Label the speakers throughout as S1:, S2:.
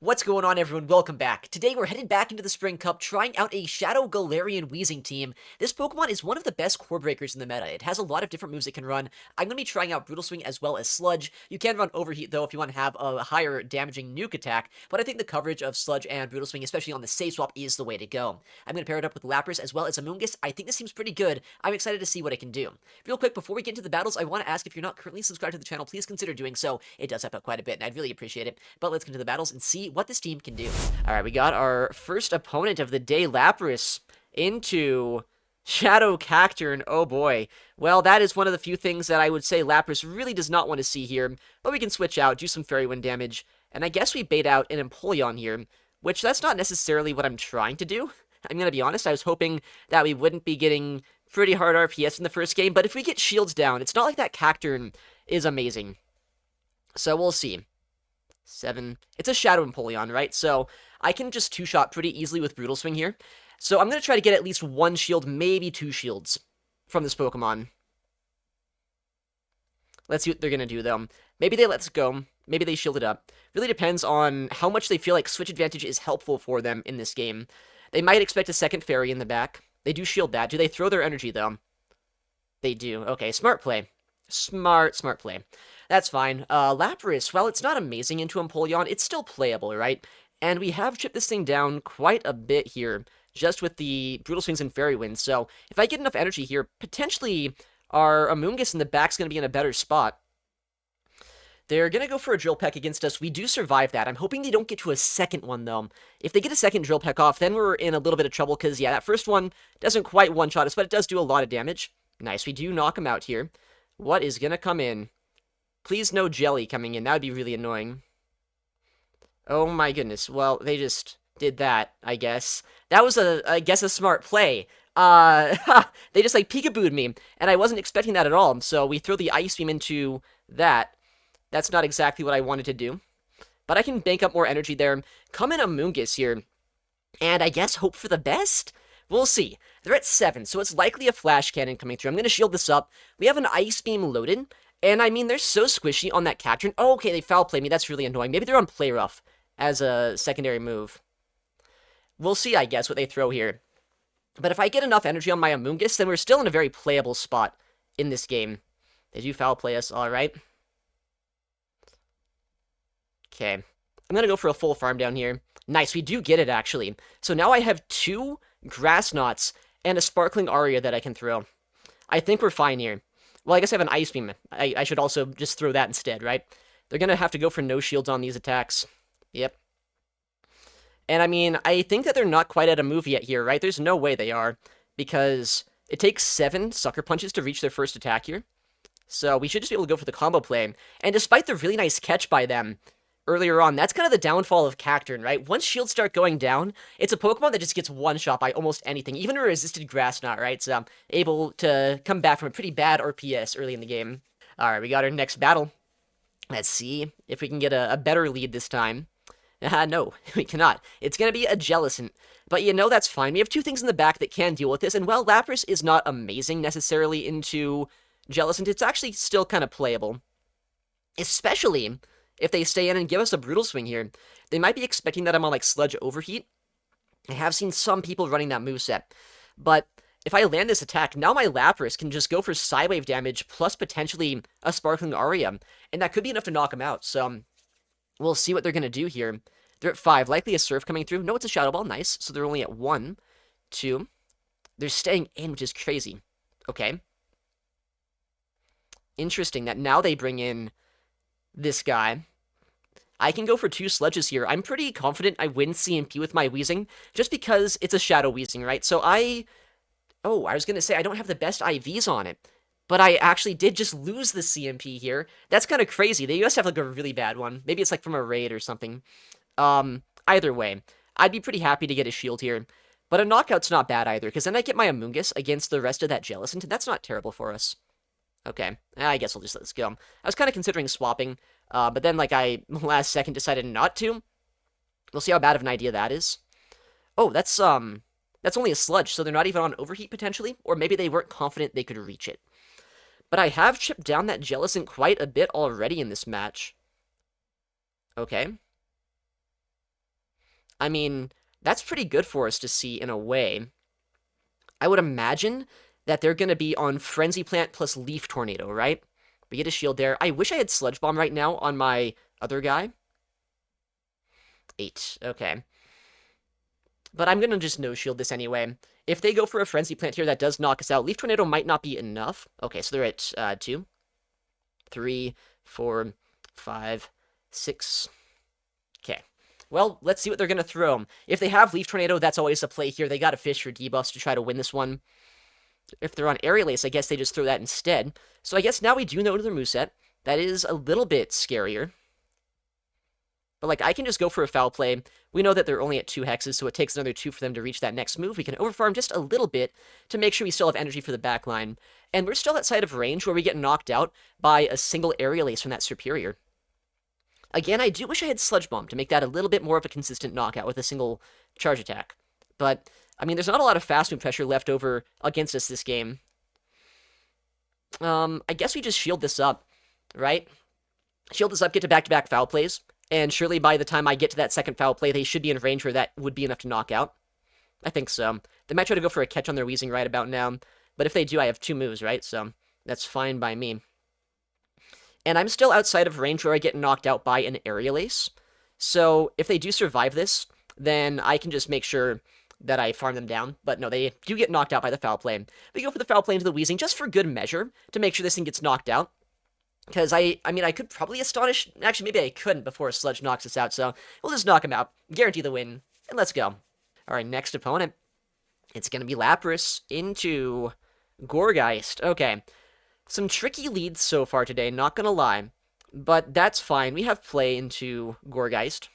S1: What's going on, everyone? Welcome back. Today we're headed back into the Spring Cup, trying out a Shadow Galarian Weezing team. This Pokemon is one of the best core breakers in the meta. It has a lot of different moves it can run. I'm going to be trying out Brutal Swing as well as Sludge. You can run Overheat, though, if you want to have a higher damaging nuke attack, but I think the coverage of Sludge and Brutal Swing, especially on the save swap, is the way to go. I'm going to pair it up with Lapras as well as Amoonguss. I think this seems pretty good. I'm excited to see what it can do. Real quick, before we get into the battles, I want to ask if you're not currently subscribed to the channel, please consider doing so. It does help out quite a bit, and I'd really appreciate it. But let's get into the battles and see what this team can do. Alright, we got our first opponent of the day, Lapras, into Shadow Cacturne. Oh boy. Well, that is one of the few things that I would say Lapras really does not want to see here. But we can switch out, do some Fairy Wind damage, and I guess we bait out an Empoleon here, which that's not necessarily what I'm trying to do. I'm gonna be honest, I was hoping that we wouldn't be getting pretty hard RPS in the first game, but if we get shields down, it's not like that Cacturne is amazing. So we'll see. 7. It's a Shadow Empoleon, right? So I can just two-shot pretty easily with Brutal Swing here. So I'm going to try to get at least one shield, maybe two shields from this Pokemon. Let's see what they're going to do, though. Maybe they let's go. Maybe they shield it up. Really depends on how much they feel like Switch Advantage is helpful for them in this game. They might expect a second Fairy in the back. They do shield that. Do they throw their energy, though? They do. Okay, smart play. Smart play. That's fine. Lapras, well, it's not amazing into Empoleon. It's still playable, right? And we have chipped this thing down quite a bit here, just with the Brutal Swings and Fairy Winds. So if I get enough energy here, potentially our Amoonguss in the back's going to be in a better spot. They're going to go for a Drill Peck against us. We do survive that. I'm hoping they don't get to a second one, though. If they get a second Drill Peck off, then we're in a little bit of trouble, because, yeah, that first one doesn't quite one-shot us, but it does do a lot of damage. Nice, we do knock him out here. What is going to come in? Please no Jelly coming in. That would be really annoying. Oh my goodness. Well, they just did that, I guess. That was, I guess, a smart play. They just, like, peekabooed me, and I wasn't expecting that at all. So we throw the Ice Beam into that. That's not exactly what I wanted to do. But I can bank up more energy there. Come in Amoonguss here, and I guess hope for the best? We'll see. They're at 7, so it's likely a Flash Cannon coming through. I'm going to shield this up. We have an Ice Beam loaded. And, I mean, they're so squishy on that Cacturne. Oh, okay, they foul play me. That's really annoying. Maybe they're on Play Rough as a secondary move. We'll see, I guess, what they throw here. But if I get enough energy on my Amoonguss, then we're still in a very playable spot in this game. They do foul play us, alright. Okay. I'm going to go for a full farm down here. Nice, we do get it, actually. So now I have 2 Grass Knots and a Sparkling Aria that I can throw. I think we're fine here. Well, I guess I have an Ice Beam. I should also just throw that instead, right? They're going to have to go for no shields on these attacks. Yep. And, I mean, I think that they're not quite at a move yet here, right? There's no way they are, because it takes 7 Sucker Punches to reach their first attack here. So we should just be able to go for the combo play. And despite the really nice catch by them earlier on, that's kind of the downfall of Cacturne, right? Once shields start going down, it's a Pokemon that just gets one-shot by almost anything, even a resisted Grass Knot, right? So able to come back from a pretty bad RPS early in the game. Alright, we got our next battle. Let's see if we can get a better lead this time. No, we cannot. It's going to be a Jellicent. But you know, that's fine. We have 2 things in the back that can deal with this, and while Lapras is not amazing necessarily into Jellicent, it's actually still kind of playable. Especially if they stay in and give us a Brutal Swing here. They might be expecting that I'm on, like, Sludge Overheat. I have seen some people running that moveset. But if I land this attack, now my Lapras can just go for Psywave damage plus potentially a Sparkling Aria. And that could be enough to knock him out. So we'll see what they're going to do here. They're at 5. Likely a Surf coming through. No, it's a Shadow Ball. Nice. So they're only at 1, 2. They're staying in, which is crazy. Okay. Interesting that now they bring in this guy. I can go for 2 Sludges here. I'm pretty confident I win CMP with my Weezing, just because it's a Shadow Weezing, right? So I was going to say I don't have the best IVs on it, but I actually did just lose the CMP here. That's kind of crazy. They must have, like, a really bad one. Maybe it's, like, from a raid or something. Either way, I'd be pretty happy to get a shield here, but a knockout's not bad either, because then I get my Amoonguss against the rest of that Jellicent, and that's not terrible for us. Okay, I guess I'll just let this go. I was kind of considering swapping, but then, like, I last second decided not to. We'll see how bad of an idea that is. Oh, that's only a Sludge, so they're not even on Overheat, potentially? Or maybe they weren't confident they could reach it. But I have chipped down that Jellicent quite a bit already in this match. Okay. I mean, that's pretty good for us to see in a way. I would imagine that they're going to be on Frenzy Plant plus Leaf Tornado, right? We get a shield there. I wish I had Sludge Bomb right now on my other guy. 8. Okay. But I'm going to just no-shield this anyway. If they go for a Frenzy Plant here, that does knock us out. Leaf Tornado might not be enough. Okay, so they're at 2, 3, 4, 5, 6. Okay. Well, let's see what they're going to throw. If they have Leaf Tornado, that's always a play here. They got to fish for debuffs to try to win this one. If they're on Aerial Ace, I guess they just throw that instead. So I guess now we do know their moveset. That is a little bit scarier. But, like, I can just go for a foul play. We know that they're only at 2 hexes, so it takes another 2 for them to reach that next move. We can overfarm just a little bit to make sure we still have energy for the backline. And we're still outside of range where we get knocked out by a single Aerial Ace from that Superior. Again, I do wish I had Sludge Bomb to make that a little bit more of a consistent knockout with a single charge attack. But, I mean, there's not a lot of fast move pressure left over against us this game. I guess we just shield this up, right? Shield this up, get to back-to-back foul plays. And surely by the time I get to that second foul play, they should be in range where that would be enough to knock out. I think so. They might try to go for a catch on their Weezing right about now. But if they do, I have 2 moves, right? So that's fine by me. And I'm still outside of range where I get knocked out by an Aerial Ace. So if they do survive this, then I can just make sure that I farm them down. But no, they do get knocked out by the foul play. We go for the foul play into the Weezing just for good measure to make sure this thing gets knocked out. Because I mean, I could probably Astonish. Actually, maybe I couldn't before Sludge knocks us out, so we'll just knock him out. Guarantee the win, and let's go. Alright, next opponent. It's going to be Lapras into Gourgeist. Okay, some tricky leads so far today, not going to lie. But that's fine. We have play into Gourgeist.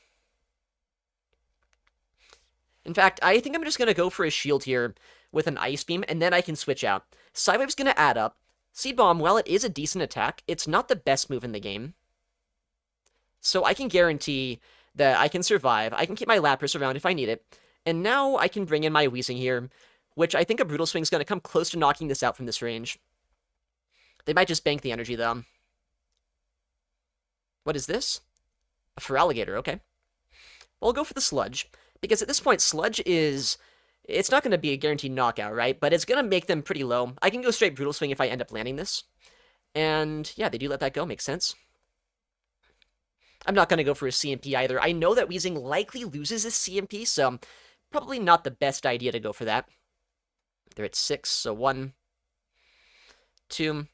S1: In fact, I think I'm just going to go for a shield here with an Ice Beam, and then I can switch out. Psywave's going to add up. Seed Bomb, while it is a decent attack, it's not the best move in the game. So I can guarantee that I can survive. I can keep my Lapras around if I need it. And now I can bring in my Weezing here, which I think a Brutal Swing is going to come close to knocking this out from this range. They might just bank the energy, though. What is this? A Feraligatr, okay. Well, I'll go for the Sludge, because at this point, Sludge is... It's not going to be a guaranteed knockout, right? But it's going to make them pretty low. I can go straight Brutal Swing if I end up landing this. And, yeah, they do let that go. Makes sense. I'm not going to go for a CMP either. I know that Weezing likely loses his CMP, so probably not the best idea to go for that. They're at 6, so 1, 2,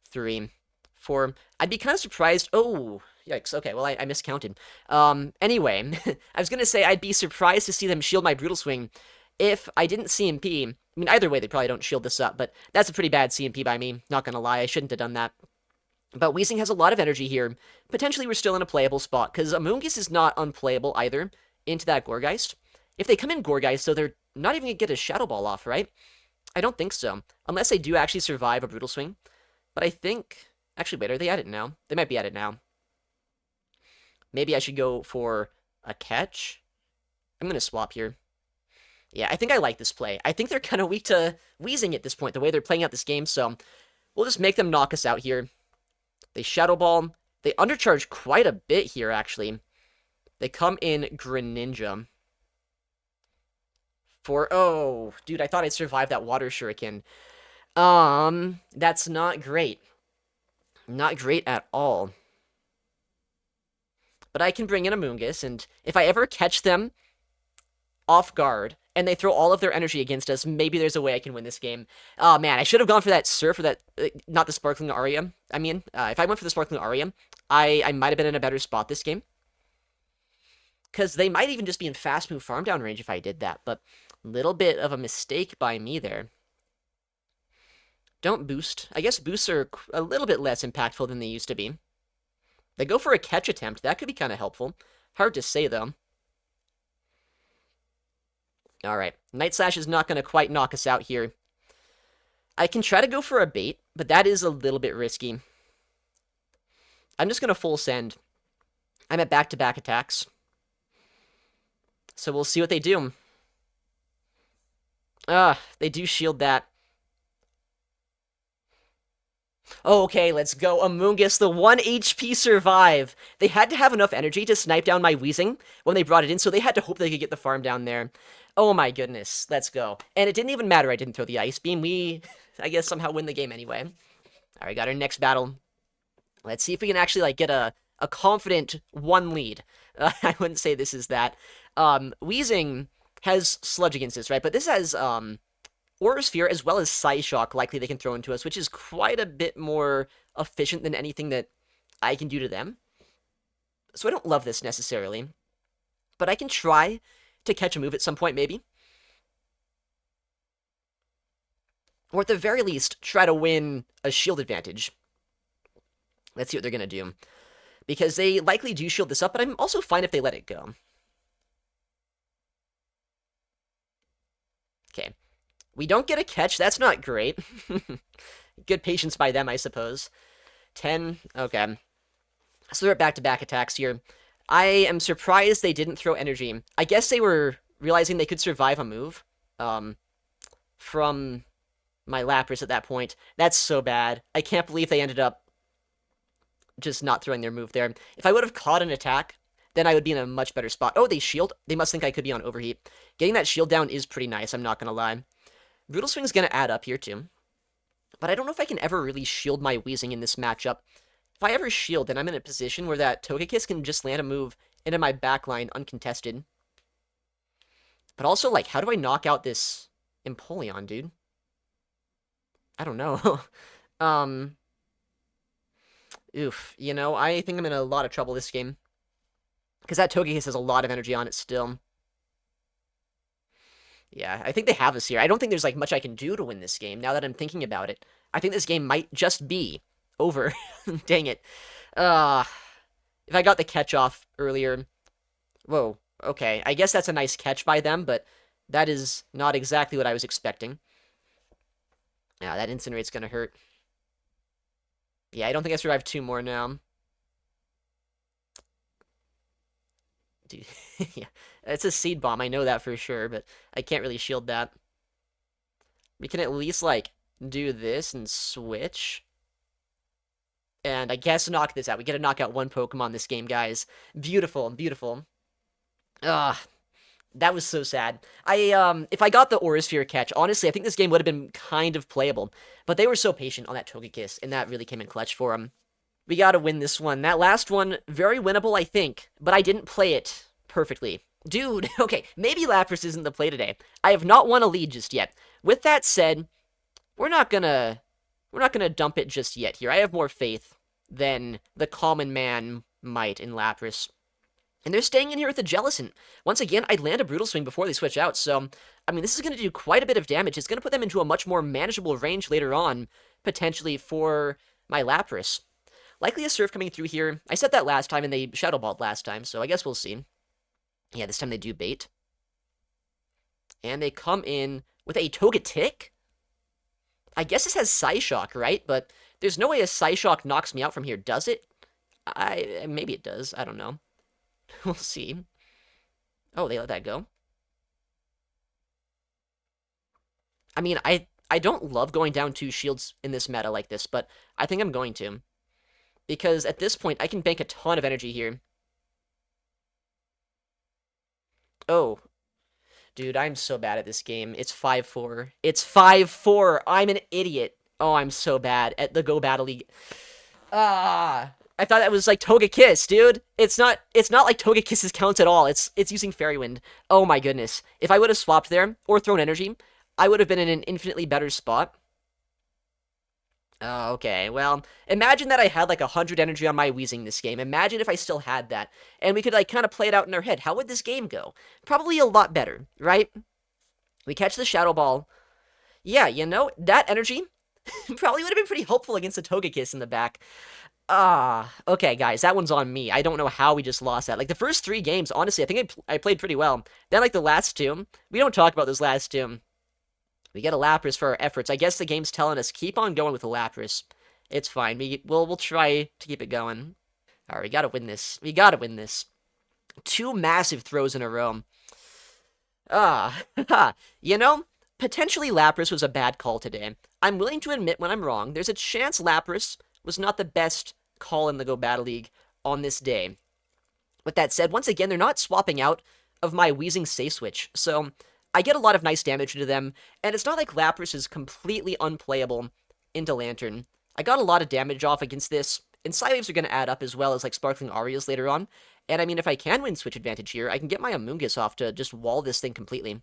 S1: 3, 4. I'd be kind of surprised... Oh, yikes. Okay, well, I miscounted. Anyway, I was going to say I'd be surprised to see them shield my Brutal Swing if I didn't CMP. I mean, either way, they probably don't shield this up, but that's a pretty bad CMP by me. Not gonna lie, I shouldn't have done that. But Weezing has a lot of energy here. Potentially, we're still in a playable spot, because Amoonguss is not unplayable either into that Gourgeist. If they come in Gourgeist, so they're not even gonna get a Shadow Ball off, right? I don't think so. Unless they do actually survive a Brutal Swing. But I think... Actually, wait, are they at it now? They might be at it now. Maybe I should go for a catch? I'm gonna swap here. Yeah, I think I like this play. I think they're kind of weak to Weezing at this point, the way they're playing out this game, so we'll just make them knock us out here. They Shadow Ball. They undercharge quite a bit here, actually. They come in Greninja. Oh, dude, I thought I'd survive that Water Shuriken. That's not great. Not great at all. But I can bring in Amoonguss, and if I ever catch them off guard, and they throw all of their energy against us, maybe there's a way I can win this game. Oh, man, I should have gone for that Surf or that... not the Sparkling Aria. I mean, if I went for the Sparkling Aria, I might have been in a better spot this game. Because they might even just be in fast move farm down range if I did that, but little bit of a mistake by me there. Don't boost. I guess boosts are a little bit less impactful than they used to be. They go for a catch attempt. That could be kind of helpful. Hard to say, though. Alright, Night Slash is not going to quite knock us out here. I can try to go for a bait, but that is a little bit risky. I'm just going to full send. I'm at back-to-back attacks. So we'll see what they do. They do shield that. Okay, let's go. Amoongus, the 1 HP survive. They had to have enough energy to snipe down my Weezing when they brought it in, so they had to hope they could get the farm down there. Oh my goodness, let's go. And it didn't even matter I didn't throw the Ice Beam. We, I guess, somehow win the game anyway. Alright, got our next battle. Let's see if we can actually, like, get a confident 1 lead. I wouldn't say this is that. Weezing has Sludge against this, right? But this has, Aura Sphere as well as Psyshock likely they can throw into us, which is quite a bit more efficient than anything that I can do to them. So I don't love this necessarily. But I can try to catch a move at some point, maybe. Or at the very least, try to win a shield advantage. Let's see what they're going to do. Because they likely do shield this up, but I'm also fine if they let it go. Okay. We don't get a catch. That's not great. Good patience by them, I suppose. 10. Okay. So they're at back-to-back attacks here. I am surprised they didn't throw energy. I guess they were realizing they could survive a move from my Lapras at that point. That's so bad. I can't believe they ended up just not throwing their move there. If I would have caught an attack, then I would be in a much better spot. Oh, they shield. They must think I could be on overheat. Getting that shield down is pretty nice, I'm not going to lie. Brutal Swing's going to add up here, too. But I don't know if I can ever really shield my Weezing in this matchup. If I ever shield, then I'm in a position where that Togekiss can just land a move into my backline uncontested. But also, like, how do I knock out this Empoleon, dude? I don't know. Oof. You know, I think I'm in a lot of trouble this game. Because that Togekiss has a lot of energy on it still. Yeah, I think they have us here. I don't think there's, like, much I can do to win this game, now that I'm thinking about it. I think this game might just be over. Dang it. If I got the catch off earlier... Whoa, okay. I guess that's a nice catch by them, but that is not exactly what I was expecting. Yeah, that Incinerate's gonna hurt. Yeah, I don't think I survived 2 more now. Dude, yeah. It's a Seed Bomb, I know that for sure, but I can't really shield that. We can at least, like, do this and switch. And I guess knock this out. We get to knock out 1 Pokemon this game, guys. Beautiful, beautiful. Ugh. That was so sad. If I got the Aura Sphere catch, honestly, I think this game would have been kind of playable. But they were so patient on that Togekiss, and that really came in clutch for them. We gotta win this one. That last one, very winnable, I think. But I didn't play it perfectly. Dude, okay, maybe Lapras isn't the play today. I have not won a lead just yet. With that said, we're not gonna dump it just yet here. I have more faith than the common man might in Lapras. And they're staying in here with the Jellicent. Once again, I'd land a Brutal Swing before they switch out, so, I mean, this is going to do quite a bit of damage. It's going to put them into a much more manageable range later on, potentially, for my Lapras. Likely a Surf coming through here. I said that last time, and they Shadow Balled last time, so I guess we'll see. Yeah, this time they do bait. And they come in with a Togetic? I guess this has Psyshock, right? But there's no way a Psyshock knocks me out from here, does it? Maybe it does, I don't know. We'll see. Oh, they let that go? I mean, I don't love going down 2 shields in this meta like this, but I think I'm going to. Because at this point, I can bank a ton of energy here. Oh. Dude, I'm so bad at this game. It's 5-4. It's 5-4! I'm an idiot. Oh, I'm so bad at the Go Battle League. I thought that was like Togekiss, dude. It's not like Togekiss's counts at all. It's using Fairy Wind. Oh my goodness. If I would have swapped there or thrown energy, I would have been in an infinitely better spot. Oh, okay. Well, imagine that I had like 100 energy on my Weezing this game. Imagine if I still had that. And we could like kind of play it out in our head. How would this game go? Probably a lot better, right? We catch the Shadow Ball. Yeah, you know, that energy probably would have been pretty helpful against a Togekiss in the back. Okay, guys, that one's on me. I don't know how we just lost that. Like, the first 3 games, honestly, I think I played pretty well. Then, like, the last 2, we don't talk about those last 2. We get a Lapras for our efforts. I guess the game's telling us, keep on going with the Lapras. It's fine. We'll try to keep it going. Alright, we gotta win this. We gotta win this. 2 massive throws in a row. You know, potentially Lapras was a bad call today. I'm willing to admit when I'm wrong. There's a chance Lapras was not the best call in the Go Battle League on this day. With that said, once again, they're not swapping out of my Weezing Safe Switch, so I get a lot of nice damage into them, and it's not like Lapras is completely unplayable into Lantern. I got a lot of damage off against this, and Psywaves are going to add up as well as like Sparkling Arias later on, and I mean, if I can win Switch Advantage here, I can get my Amoonguss off to just wall this thing completely.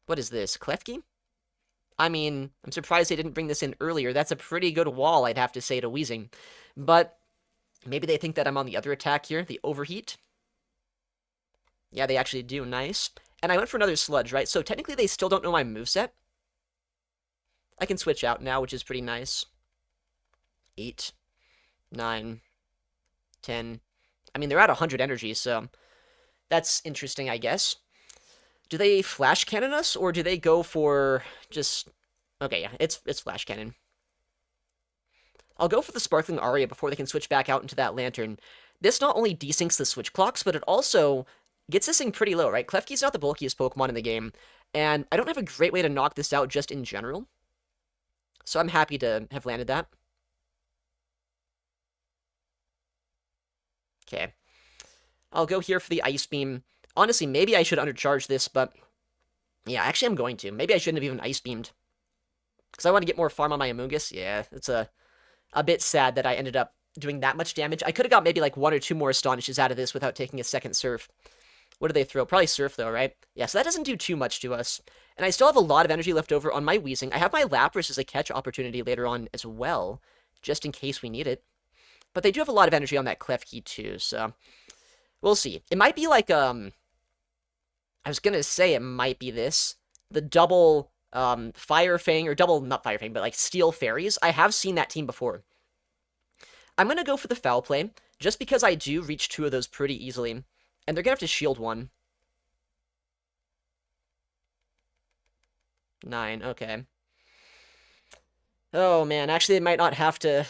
S1: What is this, Klefki? I mean, I'm surprised they didn't bring this in earlier. That's a pretty good wall, I'd have to say, to Weezing. But maybe they think that I'm on the other attack here, the Overheat. Yeah, they actually do. Nice. And I went for another Sludge, right? So technically they still don't know my moveset. I can switch out now, which is pretty nice. 8, 9, 10. I mean, they're at 100 energy, so that's interesting, I guess. Do they Flash Cannon us, or do they go for just... Okay, yeah, it's Flash Cannon. I'll go for the Sparkling Aria before they can switch back out into that Lantern. This not only desyncs the switch clocks, but it also gets this thing pretty low, right? Klefki's not the bulkiest Pokemon in the game, and I don't have a great way to knock this out just in general. So I'm happy to have landed that. Okay. I'll go here for the Ice Beam. Honestly, maybe I should undercharge this, but... Yeah, actually I'm going to. Maybe I shouldn't have even Ice Beamed. Because I want to get more farm on my Amoonguss. Yeah, it's a bit sad that I ended up doing that much damage. I could have got maybe like 1 or 2 more Astonishes out of this without taking a second Surf. What do they throw? Probably Surf, though, right? Yeah, so that doesn't do too much to us. And I still have a lot of energy left over on my Weezing. I have my Lapras as a catch opportunity later on as well, just in case we need it. But they do have a lot of energy on that Klefki, too, so... We'll see. It might be like, I was gonna say it might be this. The double, Fire Fang, or double, not Fire Fang, but like Steel Fairies. I have seen that team before. I'm gonna go for the Foul Play, just because I do reach 2 of those pretty easily. And they're gonna have to shield 1. 9, okay. Oh, man, actually they might not have to...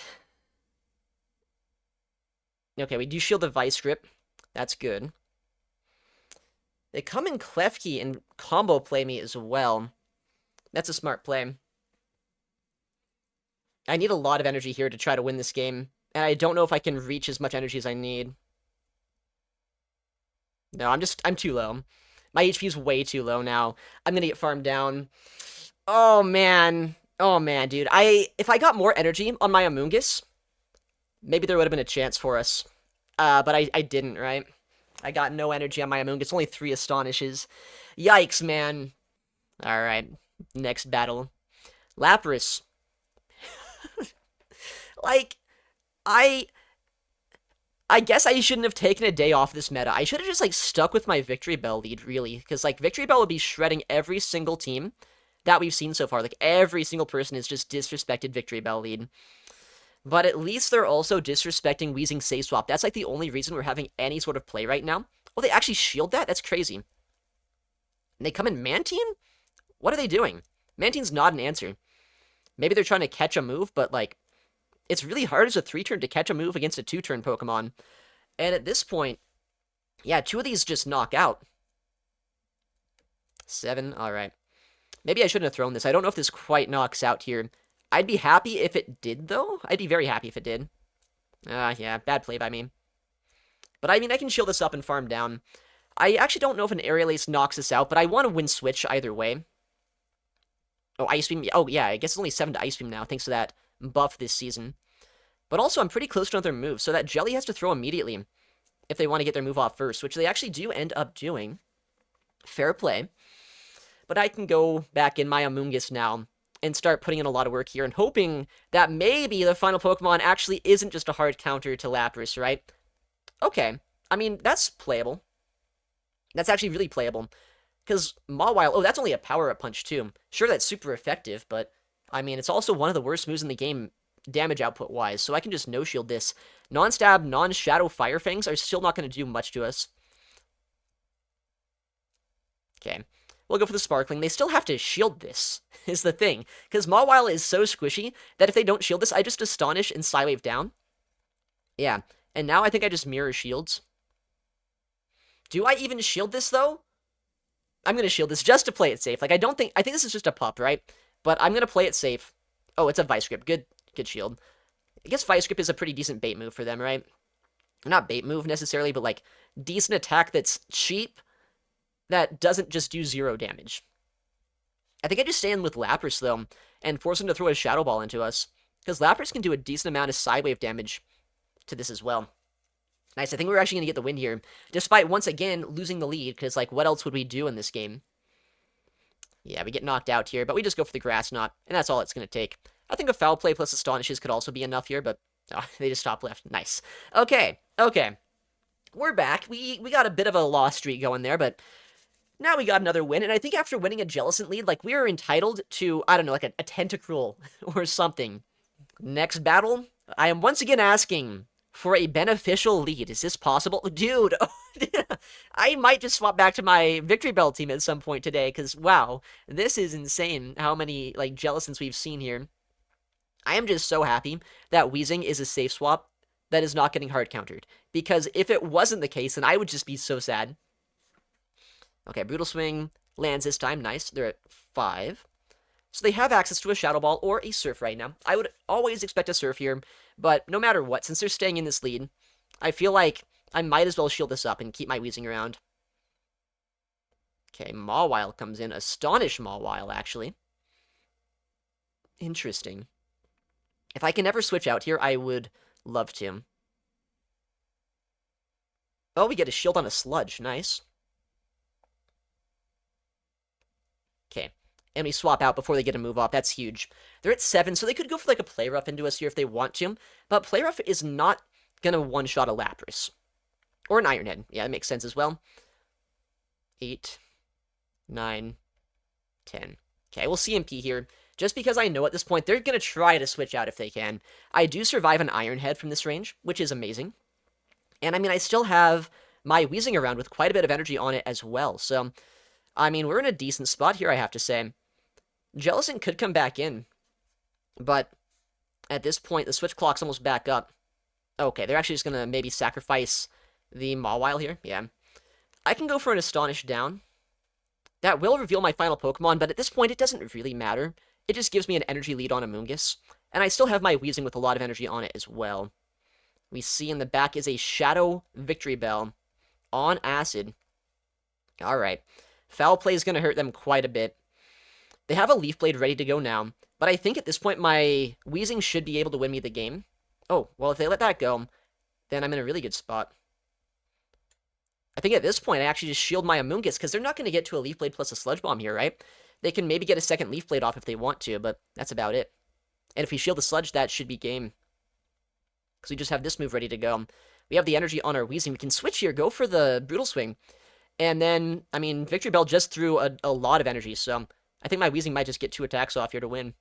S1: Okay, we do shield the Vice Grip. That's good. They come in Klefki and combo play me as well. That's a smart play. I need a lot of energy here to try to win this game, and I don't know if I can reach as much energy as I need. No, I'm too low. My HP is way too low now. I'm gonna get farmed down. Oh, man. Oh, man, dude. If I got more energy on my Amoonguss, maybe there would have been a chance for us. But I didn't, right? I got no energy on my Amoonguss. Only 3 Astonishes. Yikes, man. Alright. Next battle. Lapras. Like, I guess I shouldn't have taken a day off this meta. I should have just, like, stuck with my Victory Bell lead, really. Because, like, Victory Bell would be shredding every single team that we've seen so far. Like, every single person has just disrespected Victory Bell lead. But at least they're also disrespecting Weezing Safe Swap. That's, like, the only reason we're having any sort of play right now. Oh, they actually shield that? That's crazy. And they come in Mantine? What are they doing? Mantine's not an answer. Maybe they're trying to catch a move, but, like, it's really hard as a 3-turn to catch a move against a 2-turn Pokemon. And at this point, yeah, 2 of these just knock out. 7, alright. Maybe I shouldn't have thrown this. I don't know if this quite knocks out here. I'd be happy if it did, though. I'd be very happy if it did. Yeah, bad play by me. But, I mean, I can shield this up and farm down. I actually don't know if an Aerial Ace knocks us out, but I want to win Switch either way. Oh, Ice Beam. Oh, yeah, I guess it's only 7 to Ice Beam now, thanks to that buff this season. But also, I'm pretty close to another move, so that Jelly has to throw immediately if they want to get their move off first, which they actually do end up doing. Fair play. But I can go back in my Amoonguss now and start putting in a lot of work here and hoping that maybe the final Pokemon actually isn't just a hard counter to Lapras, right? Okay. I mean, that's playable. That's actually really playable. Because Mawile, oh, that's only a power-up punch, too. Sure, that's super effective, but, I mean, it's also one of the worst moves in the game, damage output-wise, so I can just no-shield this. Non-stab, non-shadow Fire Fangs are still not going to do much to us. Okay. We'll go for the Sparkling. They still have to shield this, is the thing. Because Mawile is so squishy that if they don't shield this, I just Astonish and Psywave down. Yeah. And now I think I just Mirror Shields. Do I even shield this, though? I'm going to shield this just to play it safe. Like, I think this is just a pup, right? But I'm going to play it safe. Oh, it's a Vice Grip. Good shield. I guess Vice Grip is a pretty decent bait move for them, right? Not bait move necessarily, but like decent attack that's cheap that doesn't just do 0 damage. I think I just stay in with Lapras, though, and force him to throw a Shadow Ball into us. Because Lapras can do a decent amount of Sidewave damage to this as well. Nice, I think we're actually going to get the win here. Despite, once again, losing the lead, because, like, what else would we do in this game? Yeah, we get knocked out here, but we just go for the Grass Knot, and that's all it's going to take. I think a Foul Play plus Astonishes could also be enough here, but they just stop left. Nice. Okay. We're back. We got a bit of a loss streak going there, but now we got another win, and I think after winning a Jellicent lead, like, we are entitled to, I don't know, like a Tentacruel or something. Next battle, I am once again asking for a beneficial lead. Is this possible? Dude, I might just swap back to my Victory Bell team at some point today, because, wow, this is insane how many, like, Jellicents we've seen here. I am just so happy that Weezing is a safe swap that is not getting hard countered, because if it wasn't the case, then I would just be so sad. Okay, Brutal Swing lands this time. Nice. They're at 5. So they have access to a Shadow Ball or a Surf right now. I would always expect a Surf here, but no matter what, since they're staying in this lead, I feel like I might as well shield this up and keep my Weezing around. Okay, Mawile comes in. Astonish Mawile, actually. Interesting. If I can ever switch out here, I would love to. Oh, we get a shield on a Sludge. Nice. Okay. And we swap out before they get a move off. That's huge. They're at 7, so they could go for like a Play Rough into us here if they want to. But Play Rough is not going to one-shot a Lapras. Or an Iron Head. Yeah, that makes sense as well. 8, 9, 10. Okay, we'll CMP here. Just because I know at this point they're going to try to switch out if they can. I do survive an Iron Head from this range, which is amazing. And I mean, I still have my Weezing around with quite a bit of energy on it as well. So, I mean, we're in a decent spot here, I have to say. Jellicent could come back in, but at this point, the switch clock's almost back up. Okay, they're actually just going to maybe sacrifice the Mawile here. Yeah. I can go for an Astonish down. That will reveal my final Pokemon, but at this point, it doesn't really matter. It just gives me an energy lead on Amoonguss, and I still have my Weezing with a lot of energy on it as well. We see in the back is a Shadow Victory Bell on Acid. Alright. Foul Play is going to hurt them quite a bit. They have a Leaf Blade ready to go now, but I think at this point my Weezing should be able to win me the game. Oh, well, if they let that go, then I'm in a really good spot. I think at this point I actually just shield my Amoonguss, because they're not going to get to a Leaf Blade plus a Sludge Bomb here, right? They can maybe get a second Leaf Blade off if they want to, but that's about it. And if we shield the Sludge, that should be game. Because we just have this move ready to go. We have the energy on our Weezing. We can switch here, go for the Brutal Swing. And then, I mean, Victory Bell just threw a lot of energy, so I think my Weezing might just get 2 attacks off here to win.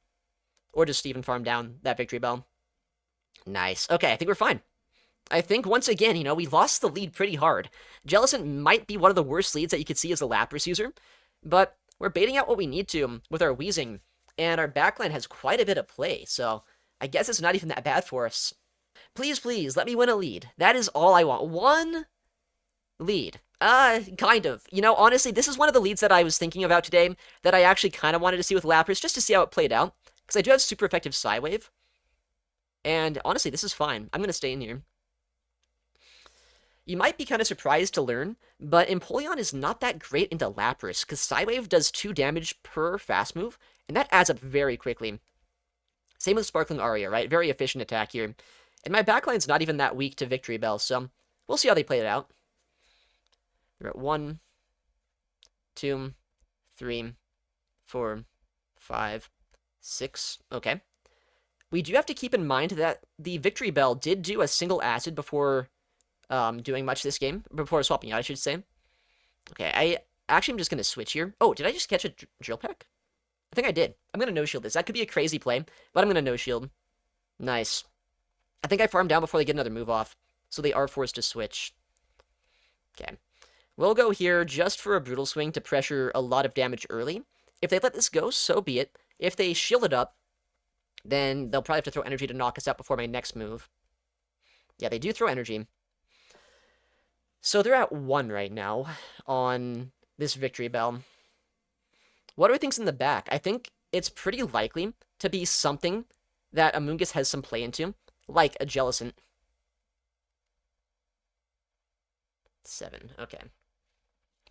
S1: Or just even farm down that Victory Bell. Nice. Okay, I think we're fine. I think, once again, you know, we lost the lead pretty hard. Jellicent might be one of the worst leads that you could see as a Lapras user, but we're baiting out what we need to with our Weezing, and our backline has quite a bit of play, so I guess it's not even that bad for us. Please, please, let me win a lead. That is all I want. 1 lead. Kind of. You know, honestly, this is one of the leads that I was thinking about today that I actually kind of wanted to see with Lapras, just to see how it played out, because I do have super effective Psywave, and honestly, this is fine. I'm going to stay in here. You might be kind of surprised to learn, but Empoleon is not that great into Lapras, because Psywave does 2 damage per fast move, and that adds up very quickly. Same with Sparkling Aria, right? Very efficient attack here. And my backline's not even that weak to Victory Bell, so we'll see how they play it out. We're at 1, 2, 3, 4, 5, 6. Okay. We do have to keep in mind that the Victory Bell did do a single Acid before doing much this game. Before swapping out, I should say. Okay, I'm just going to switch here. Oh, did I just catch a Drill Peck? I think I did. I'm going to no-shield this. That could be a crazy play, but I'm going to no-shield. Nice. I think I farmed down before they get another move off, so they are forced to switch. Okay. We'll go here just for a Brutal Swing to pressure a lot of damage early. If they let this go, so be it. If they shield it up, then they'll probably have to throw energy to knock us out before my next move. Yeah, they do throw energy. So they're at 1 right now on this Victory Bell. What do I think's in the back? I think it's pretty likely to be something that Amoonguss has some play into, like a Jellicent. 7, okay.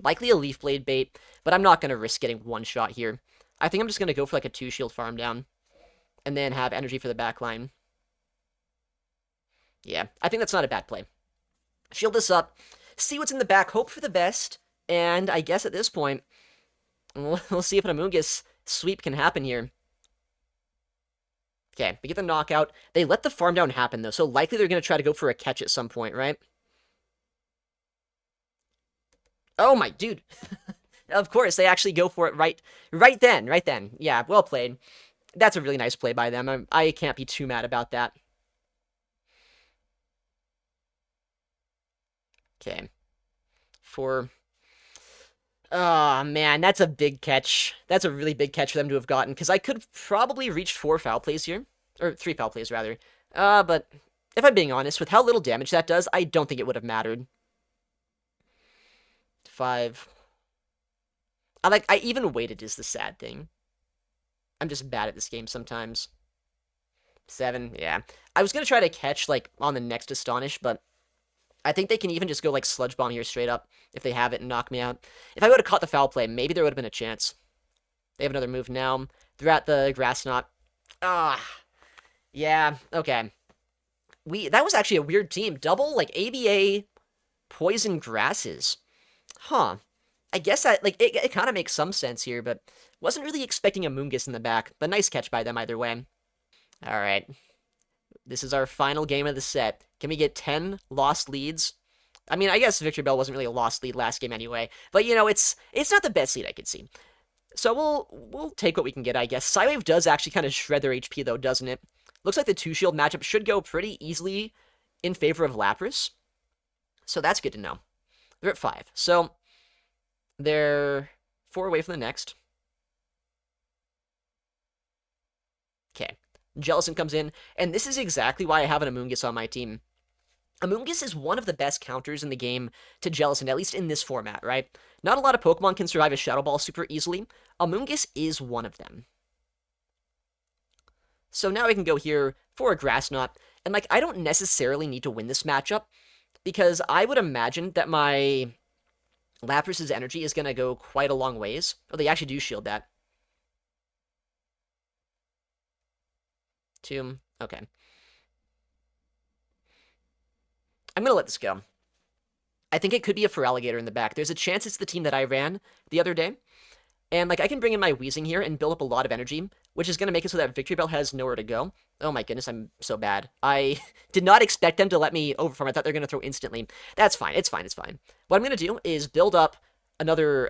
S1: Likely a Leaf Blade bait, but I'm not going to risk getting one shot here. I think I'm just going to go for like a 2-shield farm down, and then have energy for the back line. Yeah, I think that's not a bad play. Shield this up, see what's in the back, hope for the best, and I guess at this point, we'll see if an Amoonguss sweep can happen here. Okay, we get the knockout. They let the farm down happen, though, so likely they're going to try to go for a catch at some point, right? Oh my, dude. Of course, they actually go for it right then. Yeah, well played. That's a really nice play by them. I can't be too mad about that. Okay. Oh, man, that's a big catch. That's a really big catch for them to have gotten, because I could probably reach 4 foul plays here. Or 3 foul plays, rather. But if I'm being honest, with how little damage that does, I don't think it would have mattered. 5. I even waited is the sad thing. I'm just bad at this game sometimes. 7, yeah. I was going to try to catch, like, on the next Astonish, but I think they can even just go, like, Sludge Bomb here straight up if they have it and knock me out. If I would have caught the foul play, maybe there would have been a chance. They have another move now. They're at the Grass Knot. Ah, yeah, okay. That was actually a weird team. Double, like, ABA Poison Grasses. Huh. I guess that, like, it kind of makes some sense here, but wasn't really expecting a Moongus in the back. But nice catch by them either way. All right. This is our final game of the set. Can we get 10 lost leads? I mean, I guess Victory Bell wasn't really a lost lead last game anyway. But, you know, it's not the best lead I could see. So we'll take what we can get, I guess. Psywave does actually kind of shred their HP, though, doesn't it? Looks like the 2-shield matchup should go pretty easily in favor of Lapras. So that's good to know. They're at 5. So they're 4 away from the next. Okay. Jellicent comes in, and this is exactly why I have an Amoonguss on my team. Amoonguss is one of the best counters in the game to Jellicent, at least in this format, right? Not a lot of Pokemon can survive a Shadow Ball super easily. Amoonguss is one of them. So now I can go here for a Grass Knot, and, like, I don't necessarily need to win this matchup, because I would imagine that my Lapras' energy is going to go quite a long ways. Oh, they actually do shield that. 2, okay. I'm going to let this go. I think it could be a Feraligatr in the back. There's a chance it's the team that I ran the other day. And, like, I can bring in my Weezing here and build up a lot of energy, which is going to make it so that Victory Bell has nowhere to go. Oh my goodness, I'm so bad. I did not expect them to let me overfarm. I thought they were going to throw instantly. That's fine. It's fine. It's fine. What I'm going to do is build up another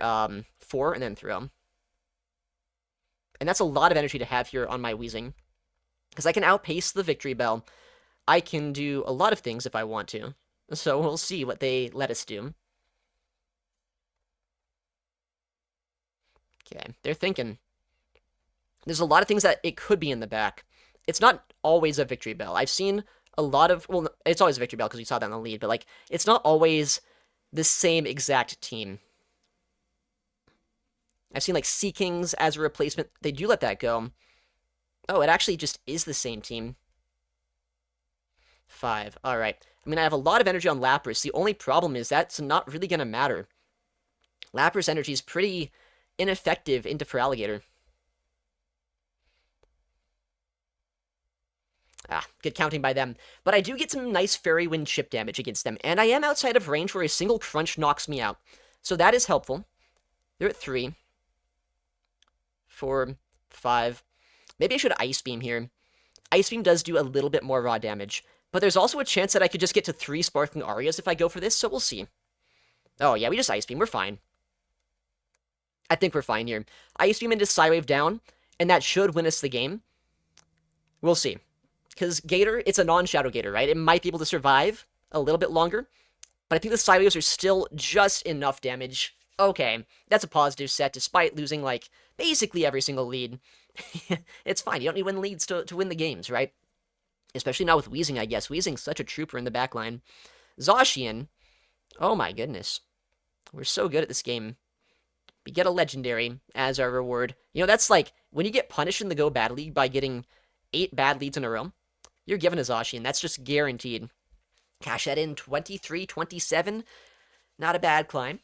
S1: 4 and then throw. And that's a lot of energy to have here on my Weezing. Because I can outpace the Victory Bell. I can do a lot of things if I want to. So we'll see what they let us do. Okay, they're thinking. There's a lot of things that it could be in the back. It's not always a Victory Bell. I've seen a lot of... Well, it's always a Victory Bell because we saw that in the lead. But, like, it's not always the same exact team. I've seen, like, Seekings as a replacement. They do let that go. Oh, it actually just is the same team. 5. Alright. I mean, I have a lot of energy on Lapras. The only problem is that's not really going to matter. Lapras energy is pretty ineffective into Feraligatr. Ah, good counting by them. But I do get some nice Fairy Wind chip damage against them. And I am outside of range where a single crunch knocks me out. So that is helpful. They're at 3. 4. 5. Maybe I should Ice Beam here. Ice Beam does do a little bit more raw damage. But there's also a chance that I could just get to 3 Sparkling Arias if I go for this, so we'll see. Oh, yeah, we just Ice Beam. We're fine. I think we're fine here. Ice Beam into Psywave down, and that should win us the game. We'll see. Because Gator, it's a non-Shadow Gator, right? It might be able to survive a little bit longer. But I think the Psywaves are still just enough damage. Okay, that's a positive set, despite losing, like, basically every single lead. It's fine. You don't need win leads to win the games, right? Especially now with Weezing, I guess. Weezing's such a trooper in the backline. Zacian. Oh my goodness. We're so good at this game. We get a legendary as our reward. You know, that's like when you get punished in the Go Bad League by getting 8 bad leads in a row, you're given a Zacian. That's just guaranteed. Cash that in 23, 27. Not a bad climb.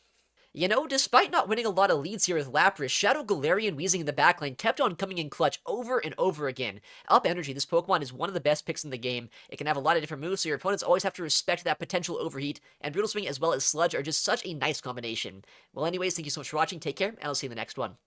S1: You know, despite not winning a lot of leads here with Lapras, Shadow Galarian Weezing in the backline kept on coming in clutch over and over again. Up Energy, this Pokemon is one of the best picks in the game. It can have a lot of different moves, so your opponents always have to respect that potential overheat, and Brutal Swing as well as Sludge are just such a nice combination. Well, anyways, thank you so much for watching, take care, and I'll see you in the next one.